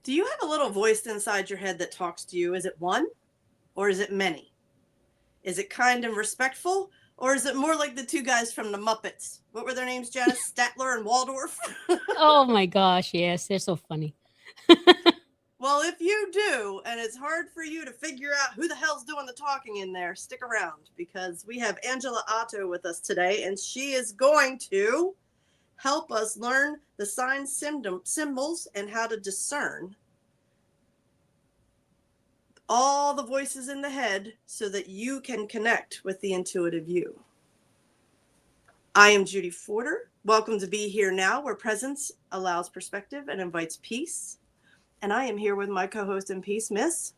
Do you have a little voice inside your head that talks to you? Is it one or is it many? Is it kind and respectful, or is it more like the two guys from the Muppets? What were their names, Janice? Statler and Waldorf? Oh my gosh, yes, they're so funny. Well, if you do, and it's hard for you to figure out who the hell's doing the talking in there, stick around, because we have Angela Otto with us today, and she is going to help us learn the signs, symbols, and how to discern all the voices in the head so that you can connect with the intuitive you. I am Judy Forder. Welcome to Be Here Now, where presence allows perspective and invites peace. And I am here with my co-host in peace, Miss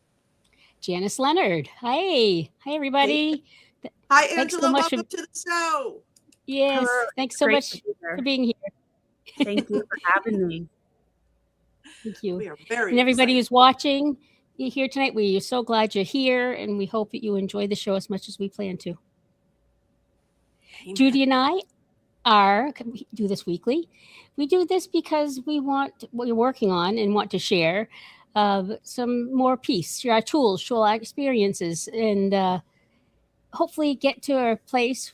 Janice Leonard. Hi. Hi, everybody. Hey. Hi, Angela. Thanks so much welcome to the show. Yes. Hello. Thanks so much for being here. Thank you for having me. Thank you. We are very and everybody excited. who's watching here tonight, we are so glad you're here, and we hope that you enjoy the show as much as we plan to. Amen. Judy and I we do this weekly. We do this because we're working on and want to share some more peace, our tools, show our experiences, and hopefully get to a place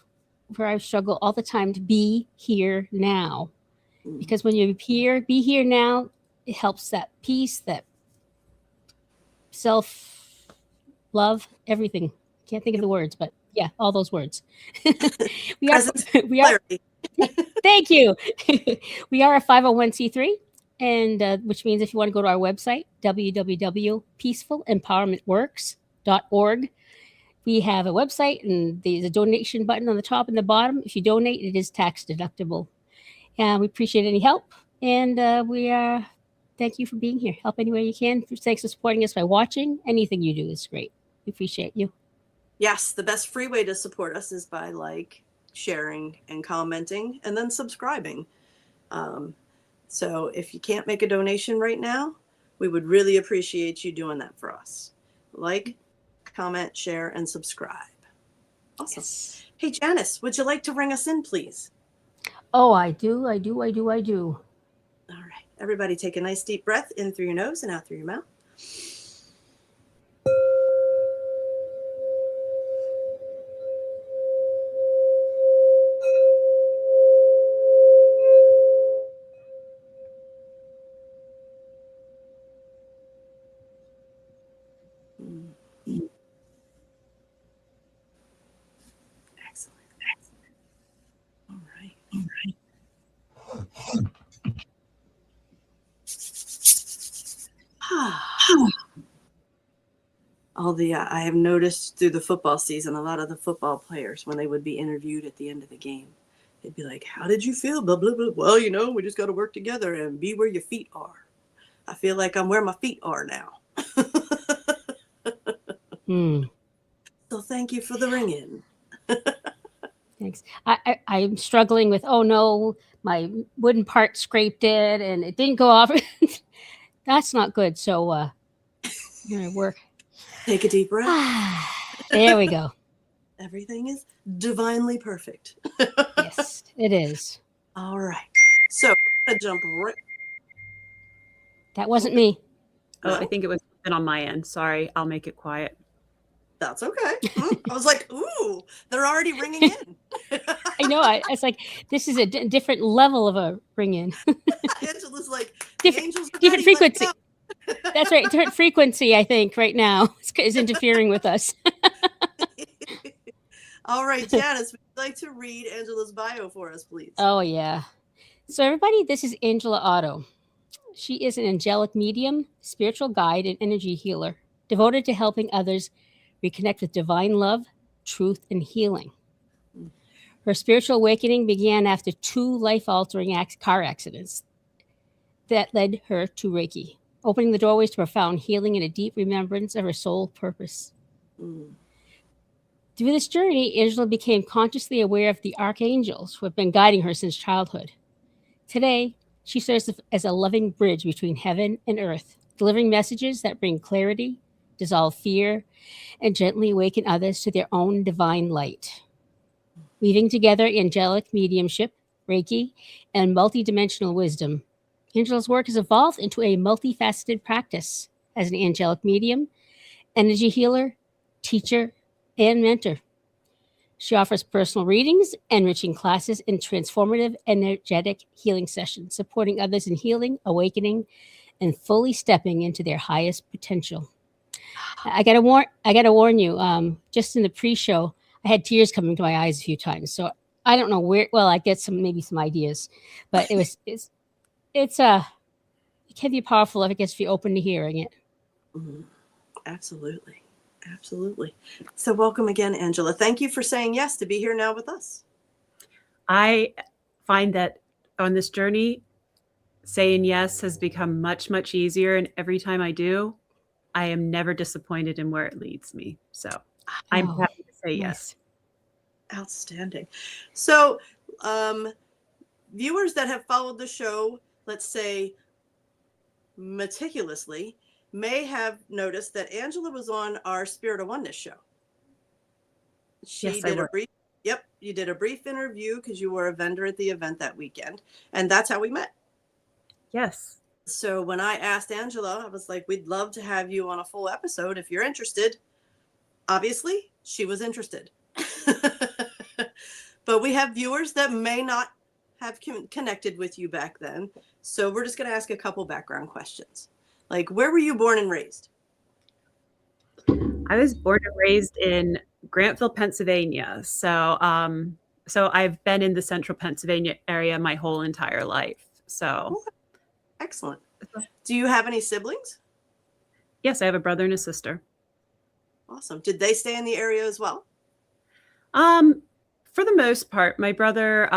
where I struggle all the time to be here now. Because when you be here now, it helps that peace, that self-love, everything. Can't think of the words, but yeah, all those words. we are. Thank you. We are a 501c3, and which means if you want to go to our website, www.peacefulempowermentworks.org, we have a website, and there's a donation button on the top and the bottom. If you donate, it is tax deductible. We appreciate any help, and thank you for being here. Help any way you can. Thanks for supporting us by watching. Anything you do is great. We appreciate you. Yes, the best free way to support us is by sharing and commenting and then subscribing. So if you can't make a donation right now, we would really appreciate you doing that for us. Like, comment, share, and subscribe. Awesome. Yes. Hey, Janice, would you like to ring us in, please? Oh, I do. All right. Everybody take a nice deep breath in through your nose and out through your mouth. Excellent. All right. I have noticed through the football season, a lot of the football players, when they would be interviewed at the end of the game, they'd be like, how did you feel? Blah, blah, blah. Well, we just got to work together and be where your feet are. I feel like I'm where my feet are now. So thank you for the ring in. Thanks. I'm struggling with, oh no, my wooden part scraped it and it didn't go off. That's not good. So I'm going to work. Take a deep breath. There we go. Everything is divinely perfect. Yes, it is. All right. So I'm going to jump right. That wasn't me. Oh, I think it was on my end. Sorry. I'll make it quiet. That's okay. I was like, ooh, they're already ringing in. I know. It's like, this is a different level of a ring in. Angela's like, different frequency. That's right. Different frequency, I think, right now is interfering with us. All right, Janice, would you like to read Angela's bio for us, please? Oh, yeah. So, everybody, this is Angela Otto. She is an angelic medium, spiritual guide, and energy healer, devoted to helping others reconnect with divine love, truth, and healing. Her spiritual awakening began after 2 life-altering car accidents that led her to Reiki, opening the doorways to profound healing and a deep remembrance of her soul purpose. Through this journey, Angela became consciously aware of the archangels who have been guiding her since childhood. Today, she serves as a loving bridge between heaven and earth, delivering messages that bring clarity, dissolve fear, and gently awaken others to their own divine light. Weaving together angelic mediumship, Reiki, and multidimensional wisdom, Angela's work has evolved into a multifaceted practice as an angelic medium, energy healer, teacher, and mentor. She offers personal readings, enriching classes, and transformative energetic healing sessions, supporting others in healing, awakening, and fully stepping into their highest potential. I gotta warn you. Just in the pre-show, I had tears coming to my eyes a few times. So I don't know where. Well, I get maybe some ideas, but it can be powerful if you're open to hearing it. Mhm. Absolutely. Absolutely. So welcome again, Angela. Thank you for saying yes to be here now with us. I find that on this journey, saying yes has become much, much easier. And every time I do, I am never disappointed in where it leads me. So I'm happy to say yes. Outstanding. So viewers that have followed the show, let's say meticulously, may have noticed that Angela was on our Spirit of Oneness show. Yes, I was. You did a brief interview because you were a vendor at the event that weekend, and that's how we met. Yes. So when I asked Angela, I was like, we'd love to have you on a full episode if you're interested. Obviously, she was interested. But we have viewers that may not have connected with you back then. So we're just going to ask a couple background questions. Like, where were you born and raised? I was born and raised in Grantville, Pennsylvania. So I've been in the central Pennsylvania area my whole entire life. So excellent. Do you have any siblings? Yes, I have a brother and a sister. Awesome. Did they stay in the area as well? For the most part, my brother,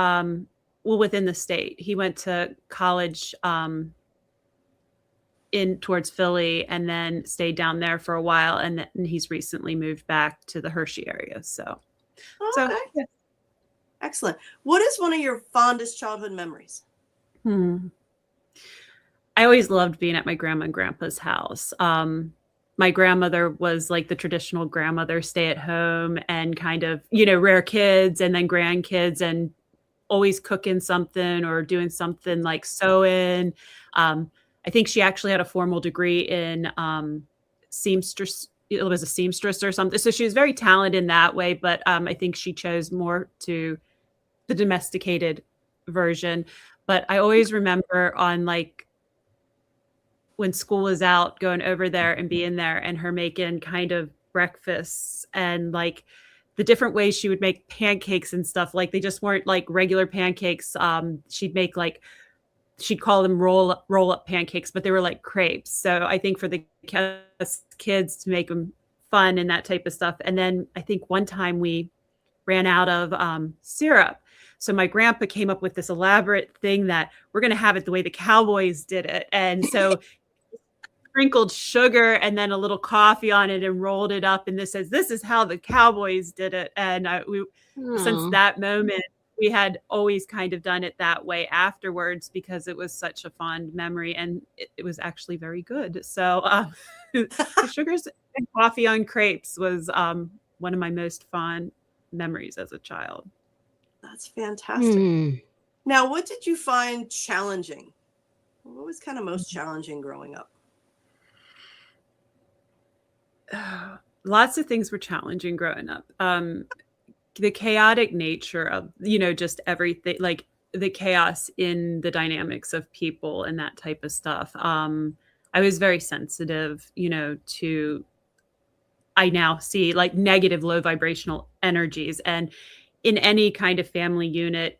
within the state, he went to college in towards Philly and then stayed down there for a while. And then he's recently moved back to the Hershey area. So, okay. Yeah. Excellent. What is one of your fondest childhood memories? I always loved being at my grandma and grandpa's house. My grandmother was like the traditional grandmother, stay at home and kind of, rear kids and then grandkids and always cooking something or doing something like sewing. I think she actually had a formal degree in seamstress. It was a seamstress or something. So she was very talented in that way. But I think she chose more to the domesticated version. But I always remember on when school was out, going over there and being there and her making kind of breakfasts and the different ways she would make pancakes and stuff. They just weren't like regular pancakes. She'd make she'd call them roll up pancakes, but they were like crepes. So I think for the kids to make them fun and that type of stuff. And then I think one time we ran out of syrup. So my grandpa came up with this elaborate thing that we're going to have it the way the cowboys did it. And so sprinkled sugar and then a little coffee on it and rolled it up. And this is how the cowboys did it. And since that moment, we had always kind of done it that way afterwards because it was such a fond memory and it was actually very good. So the sugars and coffee on crepes was one of my most fond memories as a child. That's fantastic. Now, what did you find challenging? What was kind of most challenging growing up? Lots of things were challenging growing up. The chaotic nature of, just everything, like the chaos in the dynamics of people and that type of stuff. I was very sensitive, to, I now see negative, low vibrational energies. And in any kind of family unit,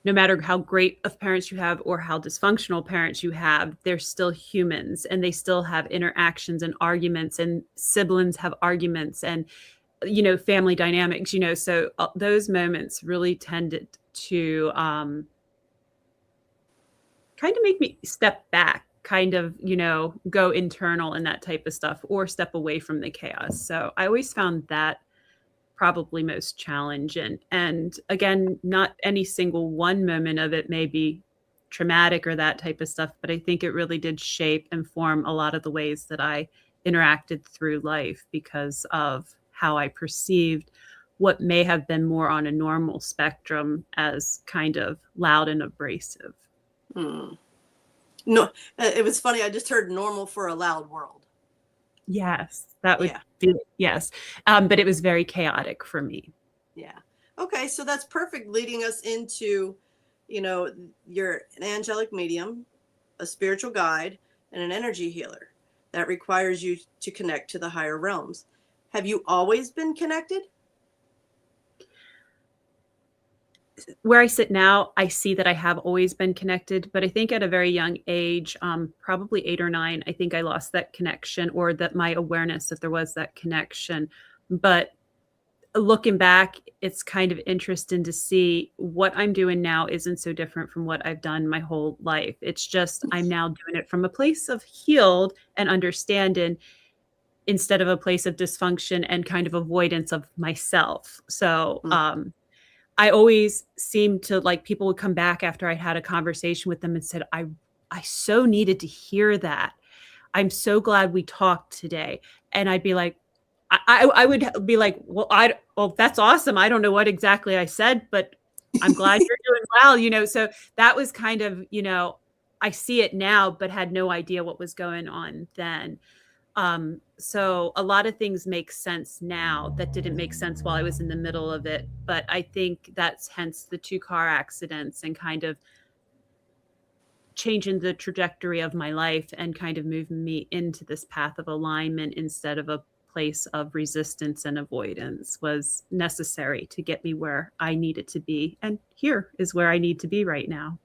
no matter how great of parents you have or how dysfunctional parents you have, they're still humans and they still have interactions and arguments, and siblings have arguments and, family dynamics, so those moments really tended to kind of make me step back, kind of, go internal and that type of stuff, or step away from the chaos. So I always found that probably most challenging. And again, not any single one moment of it may be traumatic or that type of stuff, but I think it really did shape and form a lot of the ways that I interacted through life because of how I perceived what may have been more on a normal spectrum as kind of loud and abrasive. Hmm. No, it was funny. I just heard normal for a loud world. Yes, that would Yeah. be, yes. But it was very chaotic for me. Yeah. Okay. So that's perfect, leading us into, you're an angelic medium, a spiritual guide, and an energy healer. That requires you to connect to the higher realms. Have you always been connected? Where I sit now, I see that I have always been connected, but I think at a very young age, probably 8 or 9, I think I lost that connection, or that my awareness that there was that connection. But looking back, it's kind of interesting to see what I'm doing now isn't so different from what I've done my whole life. It's just I'm now doing it from a place of healed and understanding, instead of a place of dysfunction and kind of avoidance of myself. So, I always seemed to, like, people would come back after I had a conversation with them and said, I so needed to hear that. I'm so glad we talked today. And I'd be like, I would be like, well, that's awesome. I don't know what exactly I said, but I'm glad you're doing well, so that was kind of, I see it now, but had no idea what was going on then. So a lot of things make sense now that didn't make sense while I was in the middle of it. But I think that's hence the 2 car accidents, and kind of changing the trajectory of my life and kind of moving me into this path of alignment instead of a place of resistance and avoidance was necessary to get me where I needed to be. And here is where I need to be right now.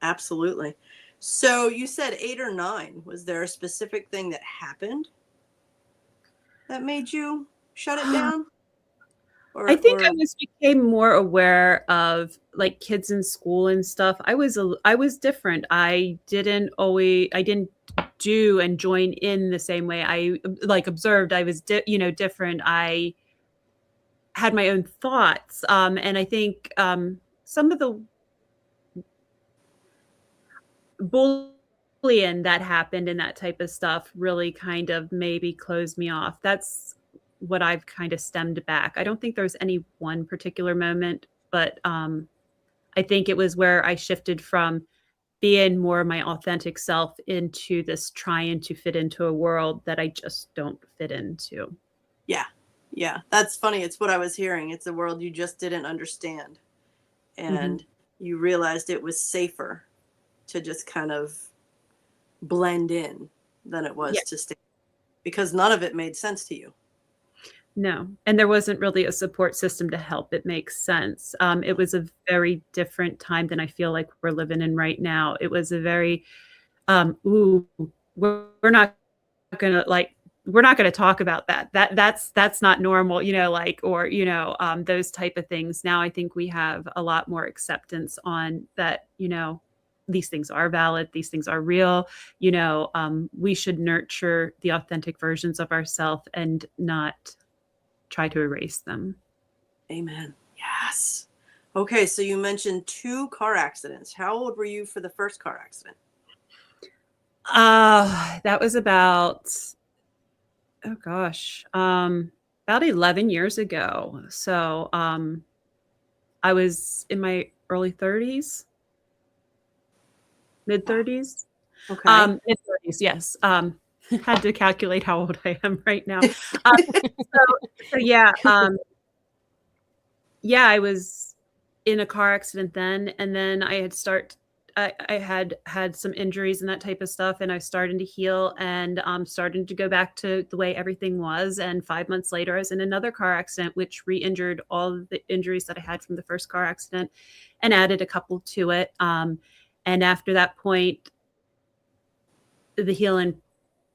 Absolutely. So you said 8 or 9. Was there a specific thing that happened that made you shut it down? I think I became more aware of, like, kids in school and stuff. I was different. I didn't do and join in the same way. I, like, observed. I was different. I had my own thoughts. And I think some of the bullying that happened and that type of stuff really kind of maybe closed me off. That's what I've kind of stemmed back. I don't think there was any one particular moment, but I think it was where I shifted from being more my authentic self into this trying to fit into a world that I just don't fit into. Yeah. Yeah. That's funny. It's what I was hearing. It's a world you just didn't understand. And you realized it was safer to just kind of blend in than it was to stay, because none of it made sense to you. No. And there wasn't really a support system to help it make sense. It was a very different time than I feel like we're living in right now. It was a very, we're not going to, we're not going to talk about that. That's not normal, or, those type of things. Now I think we have a lot more acceptance on that, these things are valid. These things are real. We should nurture the authentic versions of ourselves and not try to erase them. Amen. Yes. Okay. So you mentioned 2 car accidents. How old were you for the first car accident? That was about, oh gosh, about 11 years ago. So, I was in my early 30s, mid 30s. Okay. Mid 30s. Yes. Had to calculate how old I am right now. Yeah. Yeah, I was in a car accident then, and then I had some injuries and that type of stuff, and I was starting to heal and starting to go back to the way everything was. And 5 months later, I was in another car accident, which re-injured all of the injuries that I had from the first car accident and added a couple to it. And after that point, the healing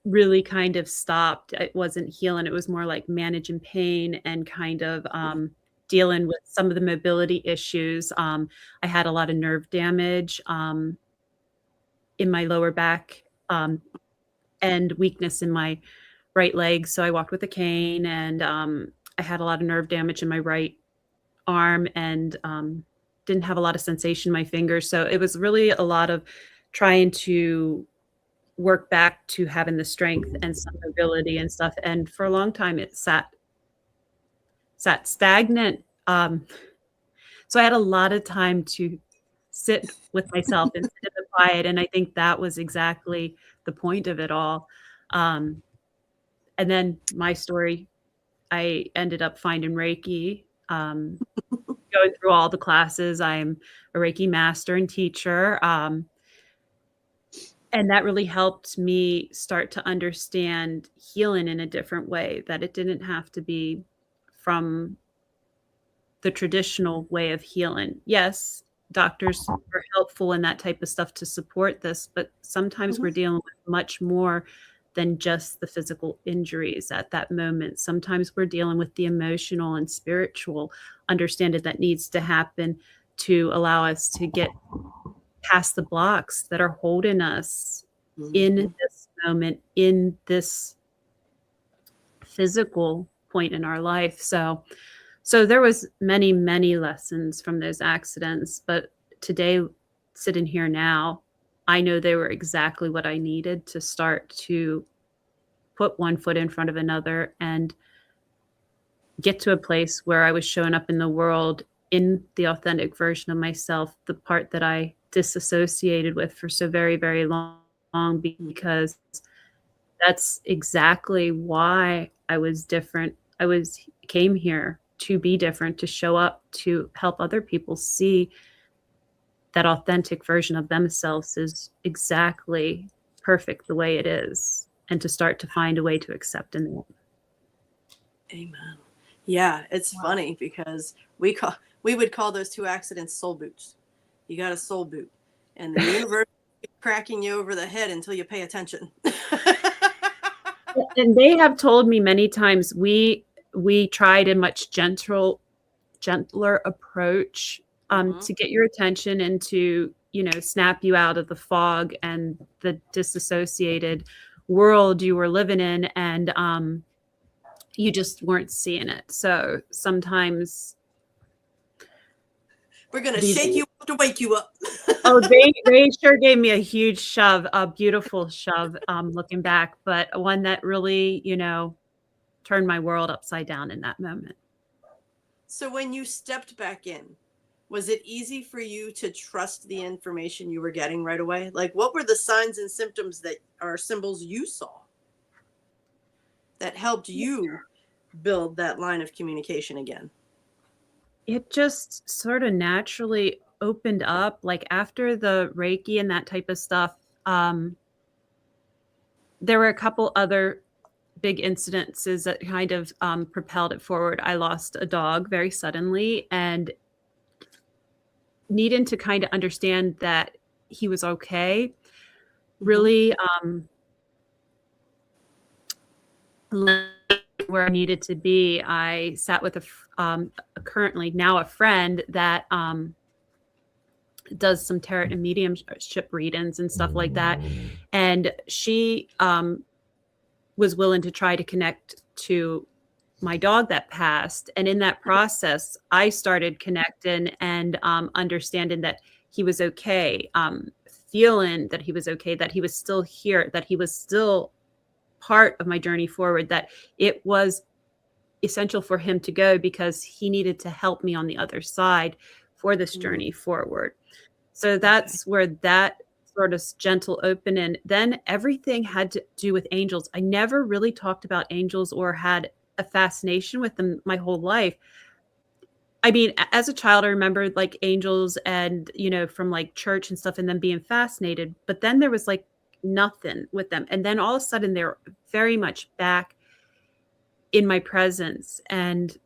really kind of stopped. It wasn't healing. It was more like managing pain and kind of dealing with some of the mobility issues. I had a lot of nerve damage in my lower back and weakness in my right leg. So I walked with a cane, and I had a lot of nerve damage in my right arm, and didn't have a lot of sensation in my fingers. So it was really a lot of trying to work back to having the strength and some mobility and stuff. And for a long time, it sat stagnant. So I had a lot of time to sit with myself and sit in the quiet. And I think that was exactly the point of it all. And then my story, I ended up finding Reiki, going through all the classes. I'm a Reiki master and teacher. And that really helped me start to understand healing in a different way, that it didn't have to be from the traditional way of healing. Yes, doctors are helpful in that type of stuff to support this, but sometimes we're dealing with much more than just the physical injuries at that moment. Sometimes we're dealing with the emotional and spiritual understanding that needs to happen to allow us to get past the blocks that are holding us in this moment, in this physical point in our life. So there was many, many lessons from those accidents, but today, sitting here now, I know they were exactly what I needed to start to put one foot in front of another and get to a place where I was showing up in the world in the authentic version of myself, the part that I disassociated with for so very, very long, because that's exactly why I was different. Came here to be different, to show up, to help other people see that authentic version of themselves is exactly perfect the way it is, and to start to find a way to accept in it. Amen. Yeah, it's funny because we would call those two accidents soul boots. You got a soul boot, and the universe is cracking you over the head until you pay attention. And they have told me many times we tried a much gentler approach to get your attention and to, snap you out of the fog and the disassociated world you were living in, and you just weren't seeing it. So sometimes we're gonna shake you up to wake you up. Oh, they sure gave me a huge shove, a beautiful shove, looking back, but one that really, turned my world upside down in that moment. So when you stepped back in, was it easy for you to trust the information you were getting right away? Like, what were the signs and symptoms that are symbols you saw that helped you build that line of communication again? It just sort of naturally opened up, like after the Reiki and that type of stuff. There were a couple other big incidences that kind of propelled it forward. I lost a dog very suddenly, and needing to kind of understand that he was okay really where I needed to be. I sat with currently now a friend that does some tarot and mediumship readings and stuff like that, and she was willing to try to connect to my dog that passed. And in that process, I started connecting and understanding that he was okay, feeling that he was okay, that he was still here, that he was still part of my journey forward, that it was essential for him to go because he needed to help me on the other side for this journey forward. So that's where that sort of gentle opening. Then everything had to do with angels. I never really talked about angels or had a fascination with them my whole life. I mean, as a child, I remember like angels and, from like church and stuff, and then being fascinated. But then there was like nothing with them. And then all of a sudden they're very much back in my presence. And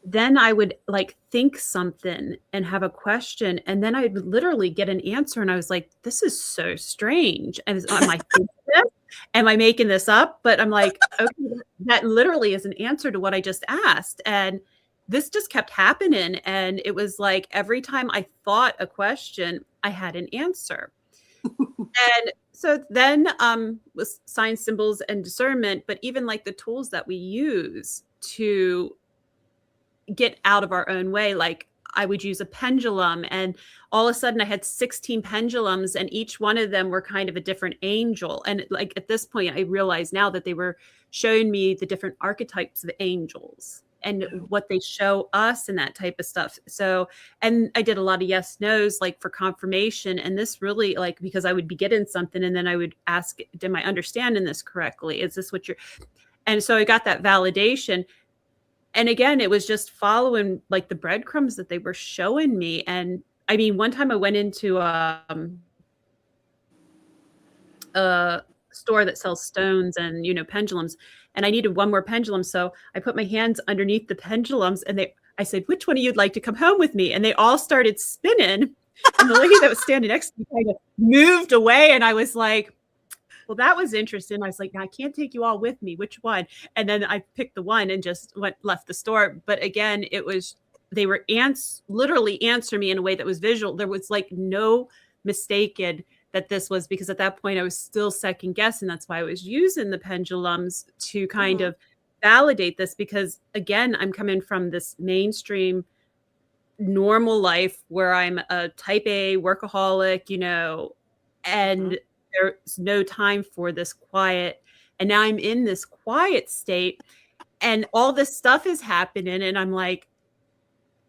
then I would like think something and have a question, and then I'd literally get an answer. And I was like, this is so strange. And am I thinking this? Am I making this up? But I'm like, okay, that literally is an answer to what I just asked. And this just kept happening. And it was like every time I thought a question, I had an answer. And so then with signs, symbols, and discernment, but even like the tools that we use to get out of our own way, like I would use a pendulum, and all of a sudden I had 16 pendulums, and each one of them were kind of a different angel. And like at this point, I realize now that they were showing me the different archetypes of angels. and what they show us and that type of stuff. So, and I did a lot of yes, no's like for confirmation. And this really like, because I would be getting something and then I would ask, am I understanding this correctly? Is this what you're, and so I got that validation. And again, it was just following like the breadcrumbs that they were showing me. And I mean, one time I went into a store that sells stones and, you know, pendulums, and I needed one more pendulum. So I put my hands underneath the pendulums and I said, which one of you'd like to come home with me? And they all started spinning. And the lady that was standing next to me kind of moved away. And I was like, well, that was interesting. I was like, I can't take you all with me. Which one? And then I picked the one and just left the store. But again, it was, they were literally answer me in a way that was visual. There was like no mistaken that this was, because at that point I was still second guessing. That's why I was using the pendulums to kind of validate this, because again, I'm coming from this mainstream normal life where I'm a type A workaholic, you know, and there's no time for this quiet. And now I'm in this quiet state and all this stuff is happening. And I'm like,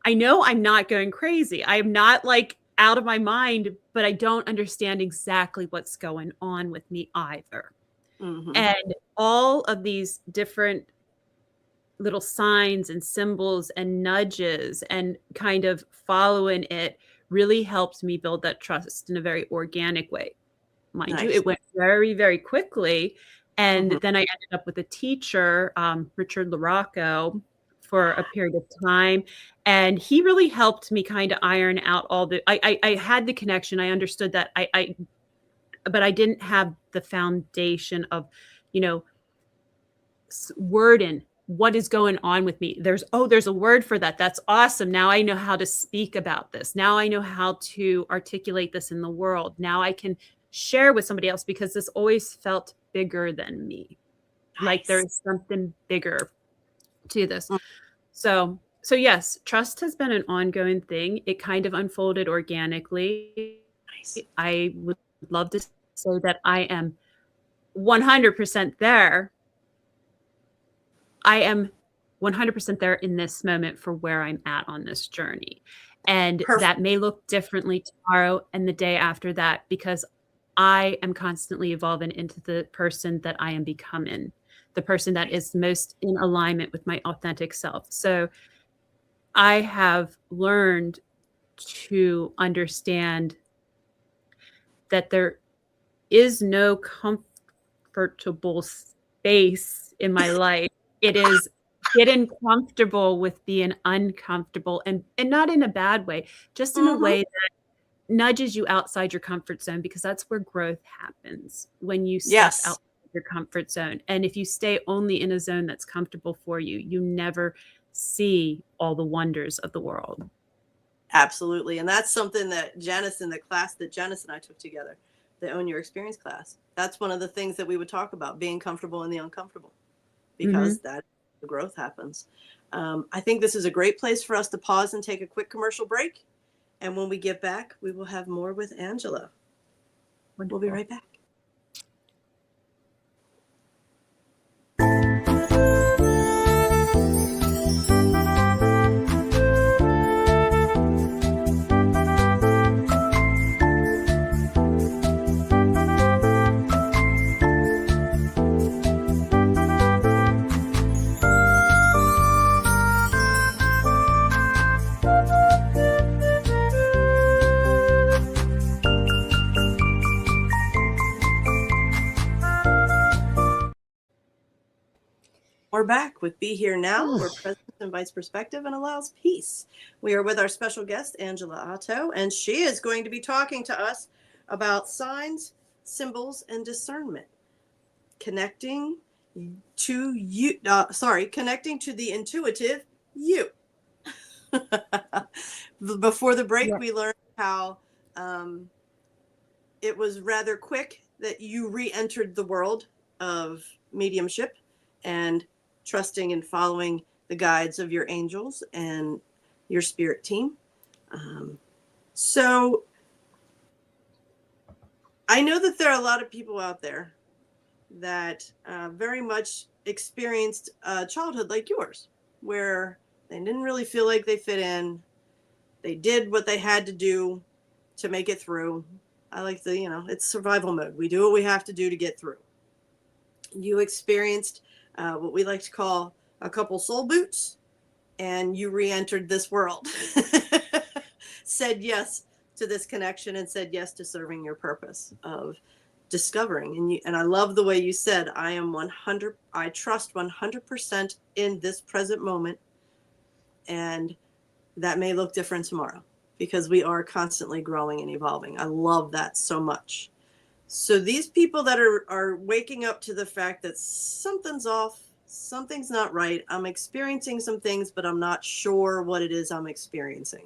I know I'm not going crazy. I'm not like out of my mind, but I don't understand exactly what's going on with me either. And all of these different little signs and symbols and nudges and kind of following it really helped me build that trust in a very organic way. Mind you, it went very, very quickly. And then I ended up with a teacher, Richard LaRocco, for a period of time. And he really helped me kind of iron out all the, I had the connection. I understood that but I didn't have the foundation of, you know, wording what is going on with me. There's a word for that. That's awesome. Now I know how to speak about this. Now I know how to articulate this in the world. Now I can share with somebody else, because this always felt bigger than me. Like there's something bigger to this. So yes, trust has been an ongoing thing. It kind of unfolded organically. I would love to say that I am 100% there. I am 100% there in this moment for where I'm at on this journey. And that may look differently tomorrow and the day after that, because I am constantly evolving into the person that I am becoming, the person that is most in alignment with my authentic self. So I have learned to understand that there is no comfortable space in my life. It is getting comfortable with being uncomfortable, and not in a bad way, just in a way that nudges you outside your comfort zone, because that's where growth happens, when you step out your comfort zone. And if you stay only in a zone that's comfortable for you, you never see all the wonders of the world. Absolutely. And that's something that Janice, in the class that Janice and I took together, the Own Your Experience class, that's one of the things that we would talk about, being comfortable in the uncomfortable, because that the growth happens. I think this is a great place for us to pause and take a quick commercial break. And when we get back, we will have more with Angela. Wonderful. We'll be right back. We're back with Be Here Now, where presence invites perspective and allows peace. We are with our special guest, Angela Otto, and she is going to be talking to us about signs, symbols, and discernment. Connecting to the intuitive you. Before the break, we learned how it was rather quick that you re-entered the world of mediumship and trusting and following the guides of your angels and your spirit team. So I know that there are a lot of people out there that very much experienced childhood like yours. where they didn't really feel like they fit in. They did what they had to do to make it through. I like the, it's survival mode. We do what we have to do to get through. You experienced what we like to call a couple soul boots, and you re-entered this world. Said yes to this connection and said yes to serving your purpose of discovering. And I love the way you said, I trust 100% in this present moment, and that may look different tomorrow, because we are constantly growing and evolving. I love that so much. So these people that are waking up to the fact that something's off, something's not right, I'm experiencing some things, but I'm not sure what it is I'm experiencing.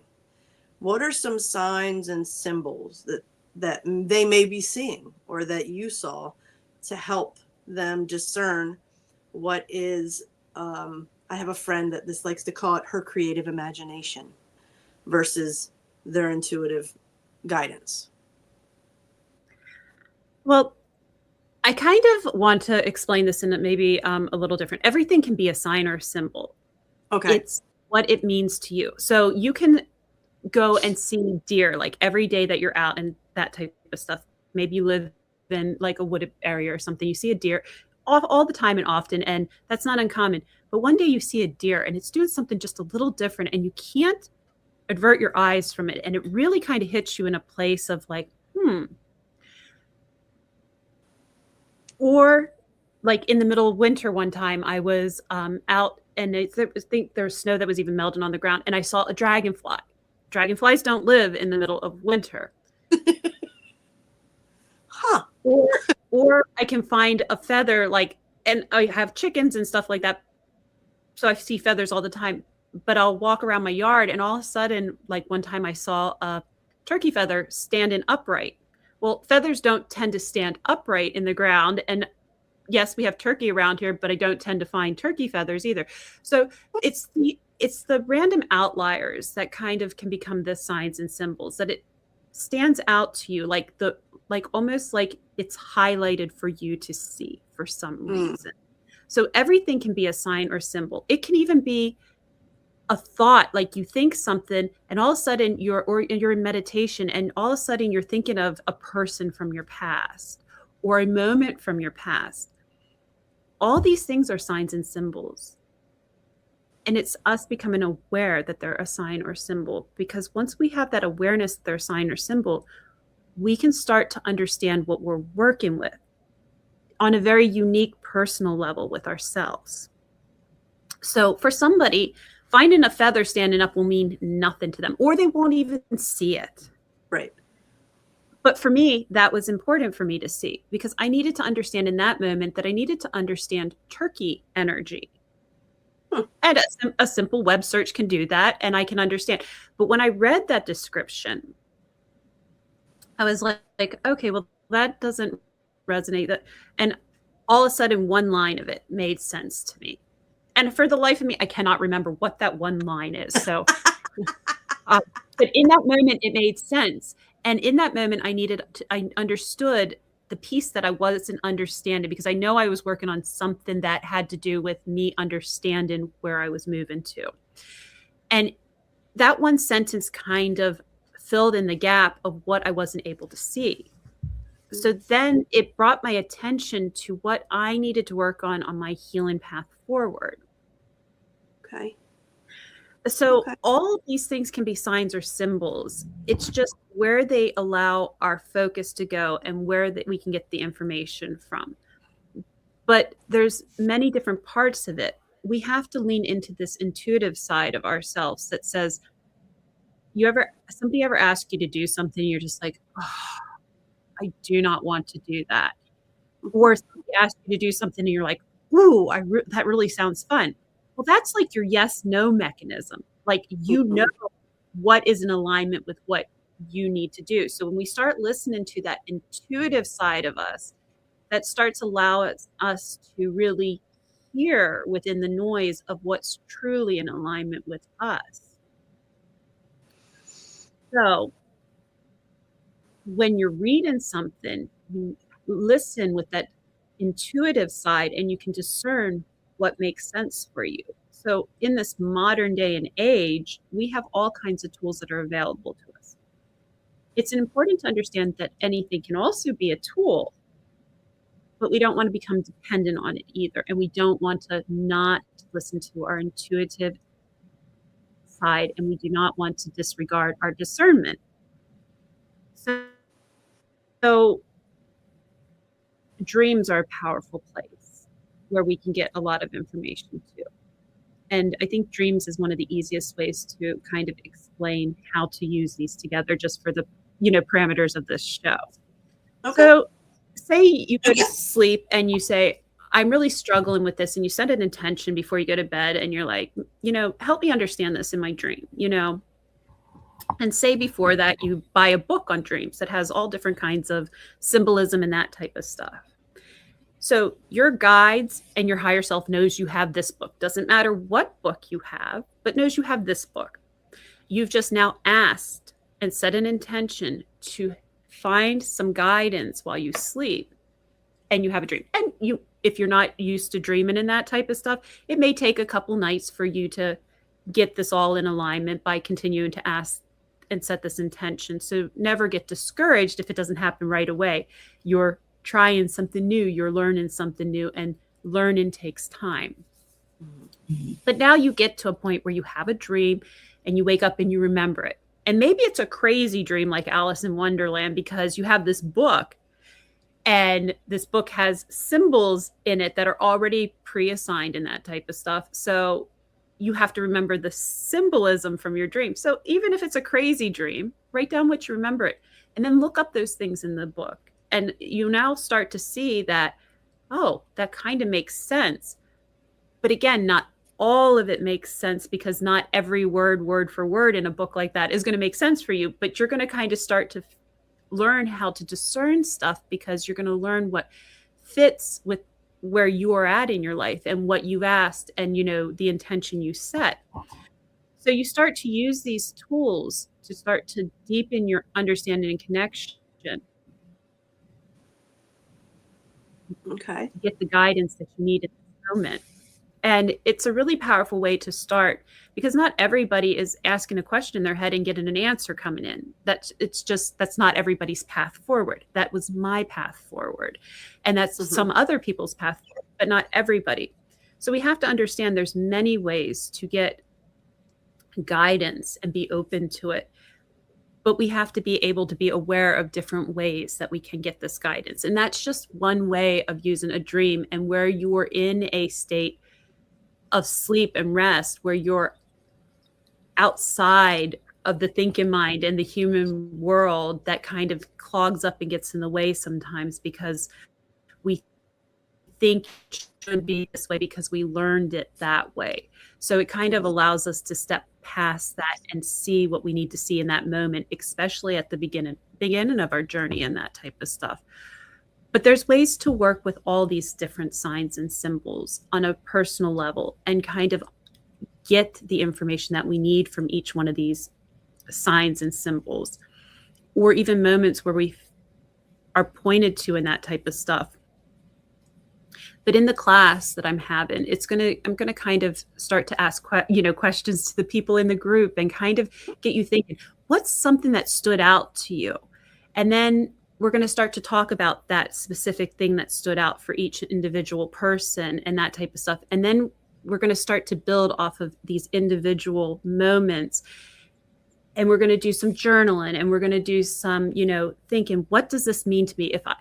What are some signs and symbols that they may be seeing, or that you saw, to help them discern what is, I have a friend that this likes to call it her creative imagination versus their intuitive guidance? Well, I kind of want to explain this in maybe a little different. Everything can be a sign or a symbol. Okay. It's what it means to you. So you can go and see deer like every day that you're out and that type of stuff. Maybe you live in like a wooded area or something. You see a deer all the time and often, and that's not uncommon. But one day you see a deer and it's doing something just a little different, and you can't avert your eyes from it. And it really kind of hits you in a place of like, Or like in the middle of winter one time, I was out, and I think there was snow that was even melting on the ground, and I saw a dragonfly. Dragonflies don't live in the middle of winter. Huh. Or I can find a feather, like, and I have chickens and stuff like that, so I see feathers all the time. But I'll walk around my yard, and all of a sudden, like one time I saw a turkey feather standing upright. Well, feathers don't tend to stand upright in the ground. And yes, we have turkey around here, but I don't tend to find turkey feathers either. So it's the random outliers that kind of can become the signs and symbols, that it stands out to you, like almost like it's highlighted for you to see for some reason. So everything can be a sign or symbol. It can even be a thought, like you think something, and all of a sudden you're in meditation, and all of a sudden you're thinking of a person from your past or a moment from your past. All these things are signs and symbols. And it's us becoming aware that they're a sign or symbol, because once we have that awareness that they're a sign or symbol, we can start to understand what we're working with on a very unique personal level with ourselves. So for somebody, finding a feather standing up will mean nothing to them, or they won't even see it. Right. But for me, that was important for me to see, because I needed to understand in that moment that I needed to understand turkey energy. And a simple web search can do that, and I can understand. But when I read that description, I was like, okay, well, that doesn't resonate. And all of a sudden, one line of it made sense to me. And for the life of me, I cannot remember what that one line is. So, but in that moment, it made sense. And in that moment, I understood the piece that I wasn't understanding, because I know I was working on something that had to do with me understanding where I was moving to. And that one sentence kind of filled in the gap of what I wasn't able to see. So then it brought my attention to what I needed to work on my healing path forward. Okay. So all of these things can be signs or symbols. It's just where they allow our focus to go and where we can get the information from. But there's many different parts of it. We have to lean into this intuitive side of ourselves that says, somebody ever ask you to do something, you're just like, oh, I do not want to do that. Or somebody asks you to do something and you're like, ooh, that really sounds fun. Well, that's like your yes-no mechanism. Like, you know what is in alignment with what you need to do. So when we start listening to that intuitive side of us, that starts allowing us to really hear within the noise of what's truly in alignment with us. So when you're reading something, you listen with that intuitive side and you can discern what makes sense for you. So in this modern day and age, we have all kinds of tools that are available to us. It's important to understand that anything can also be a tool, but we don't want to become dependent on it either. And we don't want to not listen to our intuitive side, and we do not want to disregard our discernment. So dreams are a powerful place where we can get a lot of information too. And I think dreams is one of the easiest ways to kind of explain how to use these together, just for the, parameters of this show. Okay. So say you go to sleep and you say, I'm really struggling with this, and you set an intention before you go to bed, and you're like, help me understand this in my dream, and say before that you buy a book on dreams that has all different kinds of symbolism and that type of stuff. So your guides and your higher self knows you have this book. Doesn't matter what book you have, but knows you have this book. You've just now asked and set an intention to find some guidance while you sleep, and you have a dream. And if you're not used to dreaming and that type of stuff, it may take a couple nights for you to get this all in alignment by continuing to ask and set this intention. So never get discouraged if it doesn't happen right away. You're trying something new, you're learning something new, and learning takes time. But now you get to a point where you have a dream and you wake up and you remember it. And maybe it's a crazy dream like Alice in Wonderland, because you have this book, and this book has symbols in it that are already pre-assigned and that type of stuff. So you have to remember the symbolism from your dream. So even if it's a crazy dream, write down what you remember it, and then look up those things in the book. And you now start to see that, oh, that kind of makes sense. But again, not all of it makes sense, because not every word for word in a book like that is going to make sense for you. But you're going to kind of start to learn how to discern stuff, because you're going to learn what fits with where you are at in your life and what you've asked and, the intention you set. So you start to use these tools to start to deepen your understanding and connection. Okay. To get the guidance that you need at this moment. And it's a really powerful way to start, because not everybody is asking a question in their head and getting an answer coming in. That's not everybody's path forward. That was my path forward. And that's some other people's path forward, but not everybody. So we have to understand there's many ways to get guidance and be open to it. But we have to be able to be aware of different ways that we can get this guidance. And that's just one way of using a dream, and where you're in a state of sleep and rest, where you're outside of the thinking mind and the human world that kind of clogs up and gets in the way sometimes, because we think it should be this way because we learned it that way. So it kind of allows us to step past that and see what we need to see in that moment, especially at the beginning of our journey and that type of stuff. But there's ways to work with all these different signs and symbols on a personal level and kind of get the information that we need from each one of these signs and symbols, or even moments where we are pointed to in that type of stuff. But in the class that I'm having, I'm gonna kind of start to ask questions to the people in the group and kind of get you thinking, what's something that stood out to you? And then we're going to start to talk about that specific thing that stood out for each individual person and that type of stuff. And then we're going to start to build off of these individual moments. And we're going to do some journaling, and we're going to do some, thinking, what does this mean to me? If I,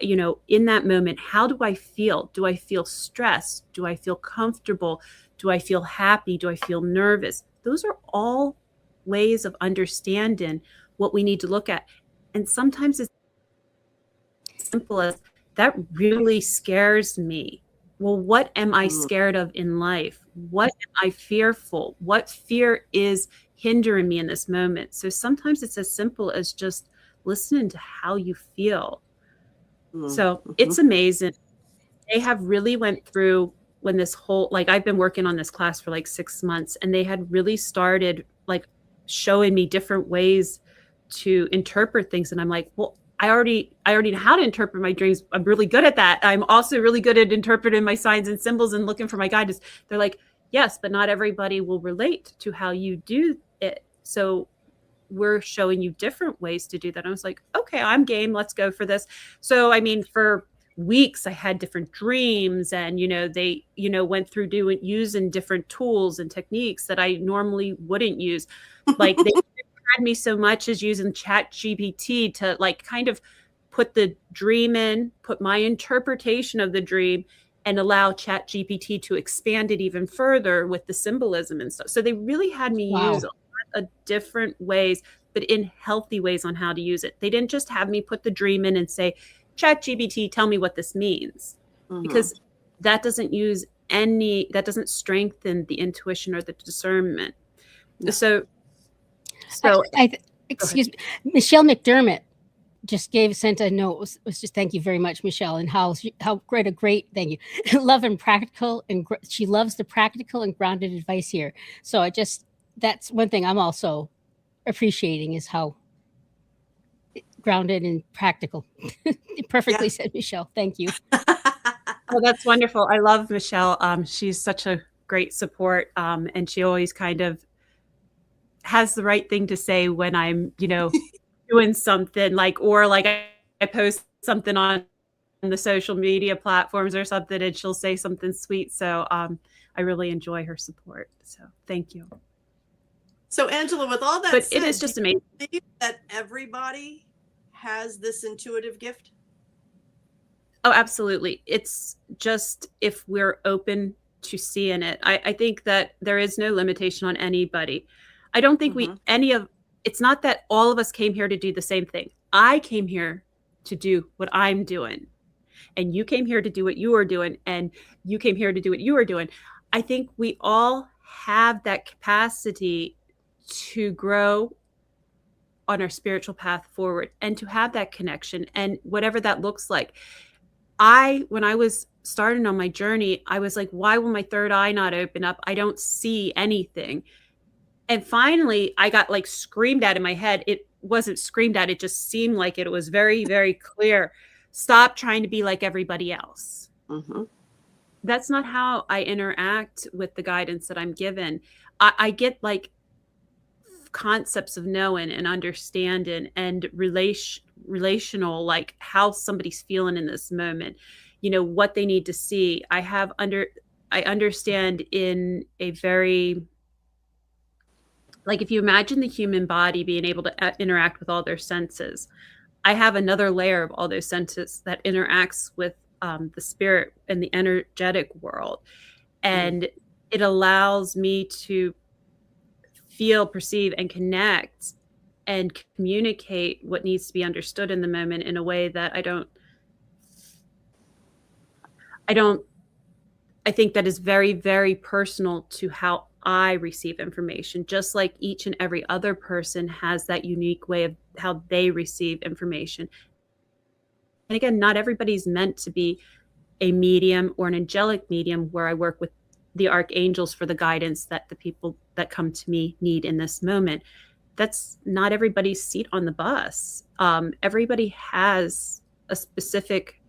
in that moment, how do I feel? Do I feel stressed? Do I feel comfortable? Do I feel happy? Do I feel nervous? Those are all ways of understanding what we need to look at. And sometimes it's simple as, that really scares me. Well, what am I scared of in life? What am I fearful? What fear is hindering me in this moment? So sometimes it's as simple as just listening to how you feel. So it's amazing. They have really went through when this whole, I've been working on this class for 6 months, and they had really started showing me different ways to interpret things. And I'm like, well, I already know how to interpret my dreams. I'm really good at that. I'm also really good at interpreting my signs and symbols and looking for my guidance. They're like, Yes, but not everybody will relate to how you do it. So we're showing you different ways to do that. I was like, okay, I'm game. Let's go for this. So, I mean, for weeks, I had different dreams, and, they, went through using different tools and techniques that I normally wouldn't use. Like they had me so much as using Chat GPT to like kind of put the dream in, put my interpretation of the dream, and allow Chat GPT to expand it even further with the symbolism and stuff. So they really had me use a lot of different ways, but in healthy ways on how to use it. They didn't just have me put the dream in and say, Chat GPT, tell me what this means. Because that doesn't strengthen the intuition or the discernment. No. So excuse me, Michelle McDermott just sent a note. Was just thank you very much, Michelle, and how great thank you. Love and practical, and she loves the practical and grounded advice here. So that's one thing I'm also appreciating, is how grounded and practical. Perfectly said, Michelle. Thank you. Oh, that's wonderful. I love Michelle. She's such a great support, and she always kind of has the right thing to say when I'm, doing something or I post something on the social media platforms or something, and she'll say something sweet. So I really enjoy her support. So thank you. So Angela, with all that said, it is just amazing. Do you think that everybody has this intuitive gift? Oh, absolutely. It's just if we're open to seeing it. I think that there is no limitation on anybody. I don't think it's not that all of us came here to do the same thing. I came here to do what I'm doing, and you came here to do what you are doing, and you came here to do what you are doing. I think we all have that capacity to grow on our spiritual path forward and to have that connection, and whatever that looks like. When I was starting on my journey, I was like, why will my third eye not open up? I don't see anything. And finally, I got screamed at in my head. It wasn't screamed at. It just seemed like it was very, very clear. Stop trying to be like everybody else. That's not how I interact with the guidance that I'm given. I get concepts of knowing and understanding and relational, how somebody's feeling in this moment, what they need to see. I understand in a very, if you imagine the human body being able to interact with all their senses, I have another layer of all those senses that interacts with the spirit and the energetic world. And it allows me to feel, perceive, and connect and communicate what needs to be understood in the moment in a way that I think that is very, very personal to how I receive information, just like each and every other person has that unique way of how they receive information. And again, not everybody's meant to be a medium or an angelic medium where I work with the archangels for the guidance that the people that come to me need in this moment. That's not everybody's seat on the bus. Everybody has a specific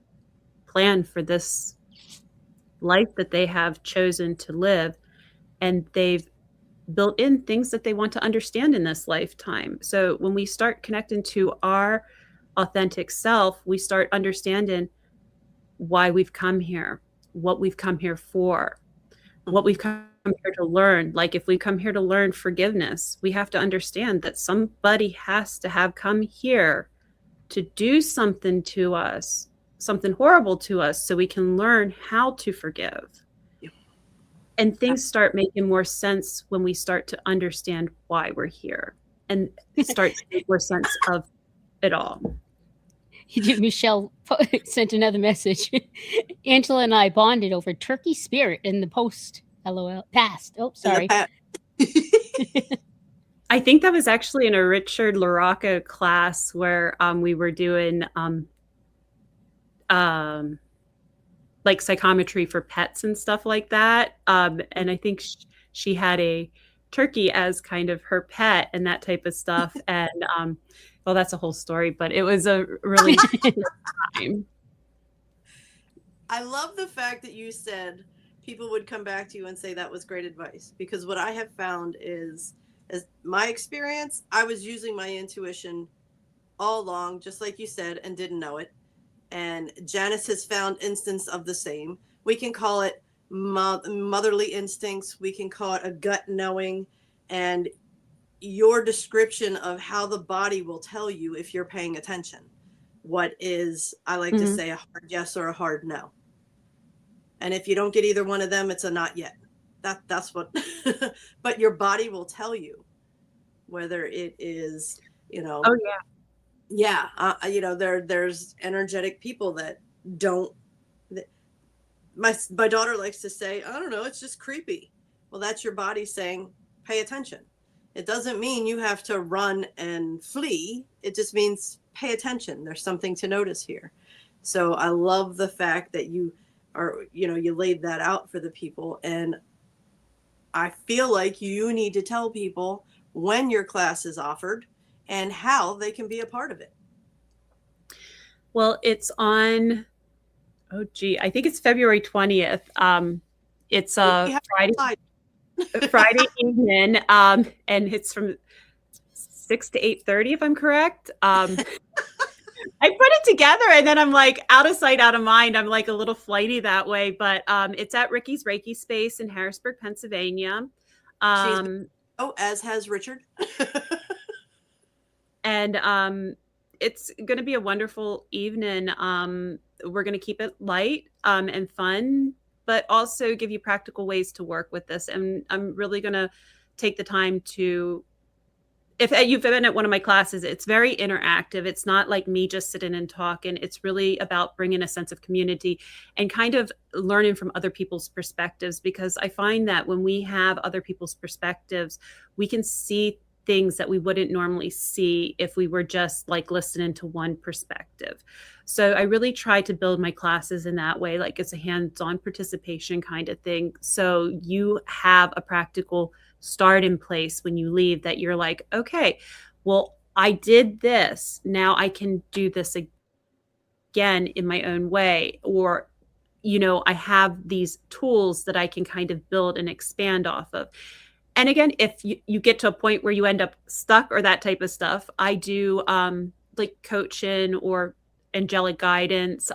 plan for this life that they have chosen to live, and they've built in things that they want to understand in this lifetime. So when we start connecting to our authentic self, we start understanding why we've come here, what we've come here for, what we've come here to learn. If we come here to learn forgiveness, we have to understand that somebody has to have come here to do something to us, something horrible to us, so we can learn how to forgive. And things start making more sense when we start to understand why we're here and start to make more sense of it all. Michelle sent another message. Angela and I bonded over turkey spirit in the post. LOL. Past. Oh, sorry. I think that was actually in a Richard LaRocca class where we were doing psychometry for pets and stuff like that. And I think she had a turkey as kind of her pet and that type of stuff. And well, that's a whole story, but it was a really time. I love the fact that you said people would come back to you and say that was great advice. Because what I have found is, as my experience, I was using my intuition all along, just like you said, and didn't know it. And Janice has found instance of the same. We can call it motherly instincts. We can call it a gut knowing. And your description of how the body will tell you if you're paying attention. What is, I like to say, a hard yes or a hard no. And if you don't get either one of them, it's a not yet. That's what, but your body will tell you whether it is, Oh yeah. Yeah. There's energetic people that don't, my daughter likes to say, I don't know, it's just creepy. Well, that's your body saying, pay attention. It doesn't mean you have to run and flee. It just means pay attention. There's something to notice here. So I love the fact that you laid that out for the people. And I feel like you need to tell people when your class is offered and how they can be a part of it. Well, it's on, I think it's February 20th. It's Friday evening, and it's from 6 to 8:30, if I'm correct. I put it together and then I'm like out of sight, out of mind. I'm like a little flighty that way, but it's at Ricky's Reiki Space in Harrisburg, Pennsylvania. As has Richard. And it's going to be a wonderful evening. We're going to keep it light and fun, but also give you practical ways to work with this. And I'm really going to take the time to, if you've been at one of my classes, it's very interactive. It's not like me just sitting and talking. It's really about bringing a sense of community and kind of learning from other people's perspectives, because I find that when we have other people's perspectives, we can see things that we wouldn't normally see if we were just like listening to one perspective. So I really try to build my classes in that way, like it's a hands-on participation kind of thing. So you have a practical start in place when you leave, that you're like, okay, well, I did this. Now I can do this again in my own way. Or, I have these tools that I can kind of build and expand off of. And again, if you get to a point where you end up stuck or that type of stuff, I do like coaching or angelic guidance,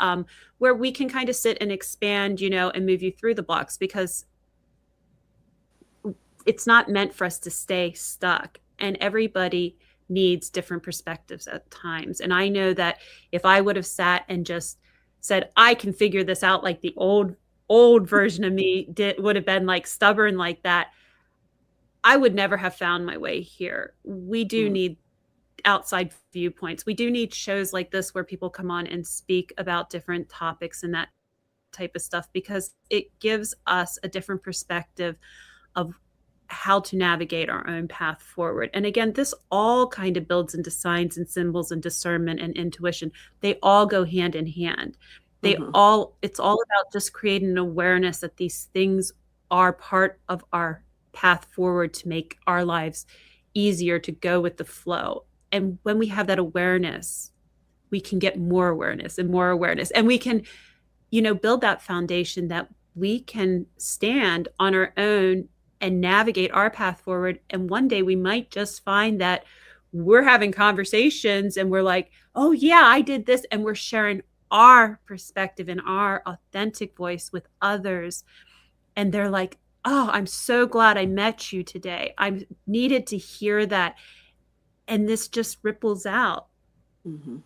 where we can kind of sit and expand, and move you through the blocks, because it's not meant for us to stay stuck, and everybody needs different perspectives at times. And I know that if I would have sat and just said, I can figure this out, like the old version of me would have been like stubborn like that, I would never have found my way here. We do need outside viewpoints. We do need shows like this where people come on and speak about different topics and that type of stuff, because it gives us a different perspective of how to navigate our own path forward. And again, this all kind of builds into signs and symbols and discernment and intuition. They all go hand in hand. It's all about just creating an awareness that these things are part of our path forward to make our lives easier to go with the flow. And when we have that awareness, we can get more awareness and more awareness, and we can, build that foundation that we can stand on our own and navigate our path forward. And one day we might just find that we're having conversations and we're like, oh yeah, I did this. And we're sharing our perspective and our authentic voice with others. And they're like, oh, I'm so glad I met you today. I needed to hear that. And this just ripples out. And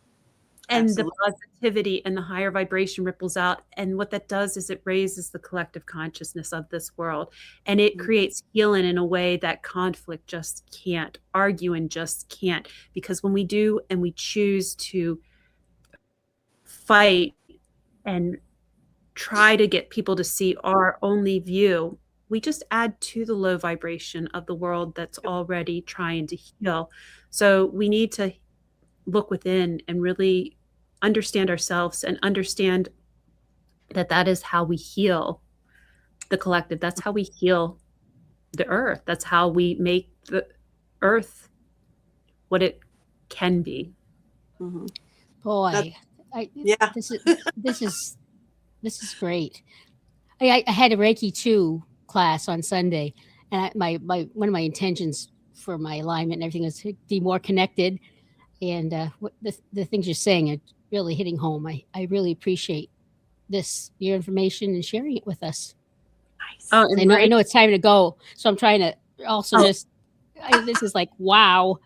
Absolutely. The positivity and the higher vibration ripples out. And what that does is it raises the collective consciousness of this world. And it creates healing in a way that conflict just can't, arguing just can't. Because when we do and we choose to fight and try to get people to see our only view, we just add to the low vibration of the world that's already trying to heal. So we need to look within and really understand ourselves and understand that that is how we heal the collective. That's how we heal the earth. That's how we make the earth what it can be. Boy, this is great. I had a Reiki 2 class on Sunday, and one of my intentions for my alignment and everything is to be more connected. And what the things you're saying are really hitting home. I really appreciate your information and sharing it with us. Nice. Oh, and I know it's time to go, so I'm trying to also this is like, wow.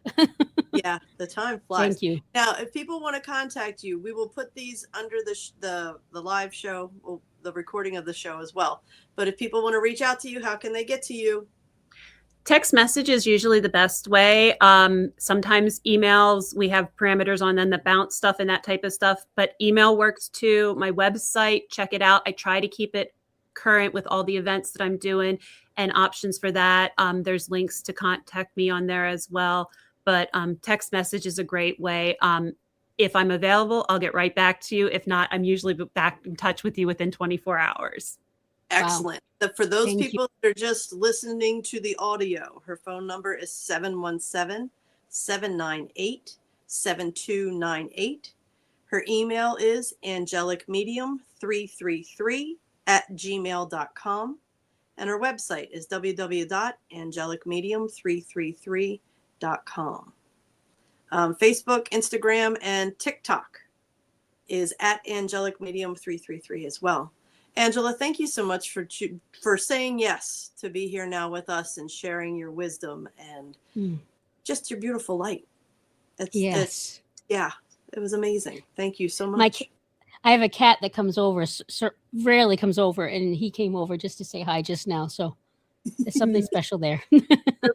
Yeah, the time flies. Thank you. Now, if people want to contact you, we will put these under the live show, well, the recording of the show as well. But if people want to reach out to you, how can they get to you? Text message is usually the best way. Sometimes emails, we have parameters on them that bounce stuff and that type of stuff, but email works too. My website, check it out. I try to keep it current with all the events that I'm doing and options for that. There's links to contact me on there as well, but text message is a great way. If I'm available, I'll get right back to you. If not, I'm usually back in touch with you within 24 hours. Excellent. Wow. For those Thank people that are just listening to the audio, her phone number is 717-798-7298. Her email is angelicmedium333@gmail.com. And her website is www.angelicmedium333.com. Facebook, Instagram, and TikTok is at Angelic Medium 333 as well. Angela, thank you so much for saying yes to be here now with us and sharing your wisdom and just your beautiful light. Yes. Yeah, it was amazing. Thank you so much. I have a cat that comes over, rarely comes over, and he came over just to say hi just now. So there's something special there.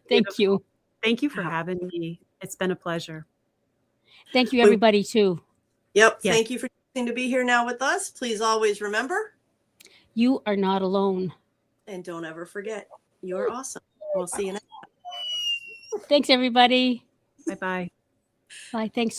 Thank you. Thank you for having me. It's been a pleasure. Thank you, everybody, too. Yep. Yes. Thank you for choosing to be here now with us. Please always remember, you are not alone. And don't ever forget, you're awesome. We'll see you next time. Thanks, everybody. Bye-bye. Bye. Thanks.